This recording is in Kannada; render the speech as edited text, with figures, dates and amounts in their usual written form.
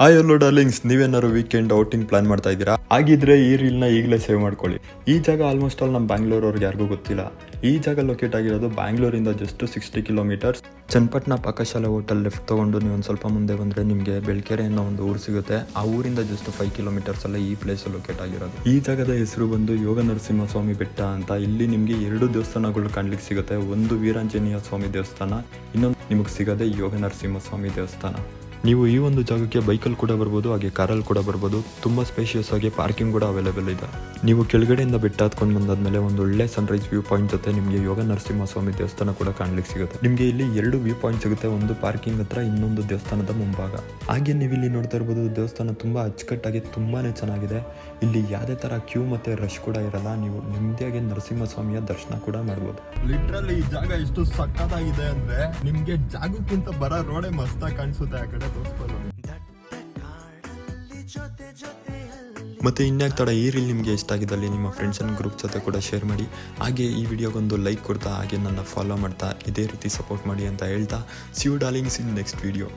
ಹಾಯ್ ಹಲೋ ಡಾರ್ಲಿಂಗ್ಸ್, ನೀವೇನಾದ್ರು ವೀಕೆಂಡ್ ಔಟಿಂಗ್ ಪ್ಲಾನ್ ಮಾಡ್ತಾ ಇದ್ದೀರಾ? ಹಾಗಿದ್ರೆ ಈ ರೀಲ್ನ ಈಗಲೇ ಸೇವ್ ಮಾಡ್ಕೊಳ್ಳಿ. ಈ ಜಾಗ ಆಲ್ಮೋಸ್ಟ್ ಆಲ್ ನಮ್ಮ ಬ್ಯಾಂಗ್ಳೂರವ್ರಿಗೆ ಯಾರಿಗೂ ಗೊತ್ತಿಲ್ಲ. ಈ ಜಾಗ ಲೊಕೇಟ್ ಆಗಿರೋದು ಬ್ಯಾಂಗ್ಳೂರಿಂದ just 60 kilometres. Channapatna Pakashale hotel left ತೊಗೊಂಡು ನೀವು ಒಂದು ಸ್ವಲ್ಪ ಮುಂದೆ ಬಂದರೆ ನಿಮಗೆ ಬೆಳ್ಕೆರೆ ಅನ್ನೋ ಒಂದು ಊರು ಸಿಗುತ್ತೆ. ಆ ಊರಿಂದ ಜಸ್ಟ್ 5 ಕಿಲೋಮೀಟರ್ಸ್ ಅಲ್ಲೇ ಈ ಪ್ಲೇಸ್ ಲೊಕೇಟ್ ಆಗಿರೋದು. ಈ ಜಾಗದ ಹೆಸರು ಬಂದು ಯೋಗ ನರಸಿಂಹಸ್ವಾಮಿ ಬೆಟ್ಟ ಅಂತ. ಇಲ್ಲಿ ನಿಮಗೆ 2 ದೇವಸ್ಥಾನಗಳು ಕಾಣ್ಲಿಕ್ಕೆ ಸಿಗುತ್ತೆ. ಒಂದು ವೀರಾಂಜನೇಯ ಸ್ವಾಮಿ ದೇವಸ್ಥಾನ, ಇನ್ನೊಂದು ನಿಮಗೆ ಸಿಗೋದೆ ಯೋಗ ನರಸಿಂಹಸ್ವಾಮಿ ದೇವಸ್ಥಾನ. ನೀವು ಈ ಒಂದು ಜಾಗಕ್ಕೆ ಬೈಕಲ್ಲಿ ಕೂಡ ಬರ್ಬೋದು, ಹಾಗೆ ಕಾರಲ್ಲಿ ಕೂಡ ಬರ್ಬೋದು. ತುಂಬ ಸ್ಪೇಷಿಯಸ್ ಆಗಿ ಪಾರ್ಕಿಂಗ್ ಕೂಡ ಅವೈಲೇಬಲ್ ಇದೆ. ನೀವು ಕೆಳಗಡೆಯಿಂದ ಬೆಟ್ಟ ಹತ್ಕೊಂಡು ಬಂದಾದ್ಮೇಲೆ ಒಂದು ಒಳ್ಳೆ ಸನ್ರೈಸ್ ವ್ಯೂ ಪಾಯಿಂಟ್ ಜೊತೆ ನಿಮಗೆ ಯೋಗ ನರಸಿಂಹಸ್ವಾಮಿ ದೇವಸ್ಥಾನ ಕೂಡ ಕಾಣ್ಲಿಕ್ಕೆ ಸಿಗುತ್ತೆ. ನಿಮಗೆ ಇಲ್ಲಿ 2 ವ್ಯೂ ಪಾಯಿಂಟ್ ಸಿಗುತ್ತೆ, ಒಂದು ಪಾರ್ಕಿಂಗ್ ಹತ್ರ, ಇನ್ನೊಂದು ದೇವಸ್ಥಾನದ ಮುಂಭಾಗ. ಹಾಗೆ ನೀವು ಇಲ್ಲಿ ನೋಡ್ತಾ ಇರ್ಬೋದು, ದೇವಸ್ಥಾನ ತುಂಬಾ ಅಚ್ಚುಕಟ್ಟಾಗಿ ತುಂಬಾನೇ ಚೆನ್ನಾಗಿದೆ. ಇಲ್ಲಿ ಯಾವುದೇ ತರ ಕ್ಯೂ ಮತ್ತೆ ರಶ್ ಕೂಡ ಇರಲ್ಲ. ನೀವು ನೆಮ್ಮದಿಯಾಗಿ ನರಸಿಂಹಸ್ವಾಮಿಯ ದರ್ಶನ ಕೂಡ ಮಾಡ್ಬೋದು. ಲಿಟ್ರಲಿ ಈ ಜಾಗ ಎಷ್ಟು ಸಕ್ಕತ್ತಾಗಿದೆ ಅಂದ್ರೆ ನಿಮ್ಗೆ ಜಾಗಕ್ಕಿಂತ ಬರೋ ರೋಡೇ ಮಸ್ತಾಗಿ ಕಾಣಿಸುತ್ತೆ. ಆ ಕಡೆ ಮತ್ತೆ ಇನ್ಯಾಕ್ ತಡ, ಈ ರೀಲ್ ನಿಮಗೆ ಇಷ್ಟ ಆಗಿದ್ದಲ್ಲಿ ನಿಮ್ಮ ಫ್ರೆಂಡ್ಸ್ ಅಂಡ್ ಗ್ರೂಪ್ ಜೊತೆ ಕೂಡ ಶೇರ್ ಮಾಡಿ. ಹಾಗೆ ಈ ವಿಡಿಯೋಗೊಂದು ಲೈಕ್ ಕೊಡ್ತಾ, ಹಾಗೆ ನನ್ನ ಫಾಲೋ ಮಾಡ್ತಾ ಇದೇ ರೀತಿ ಸಪೋರ್ಟ್ ಮಾಡಿ ಅಂತ ಹೇಳ್ತಾ, see you darlings in next video.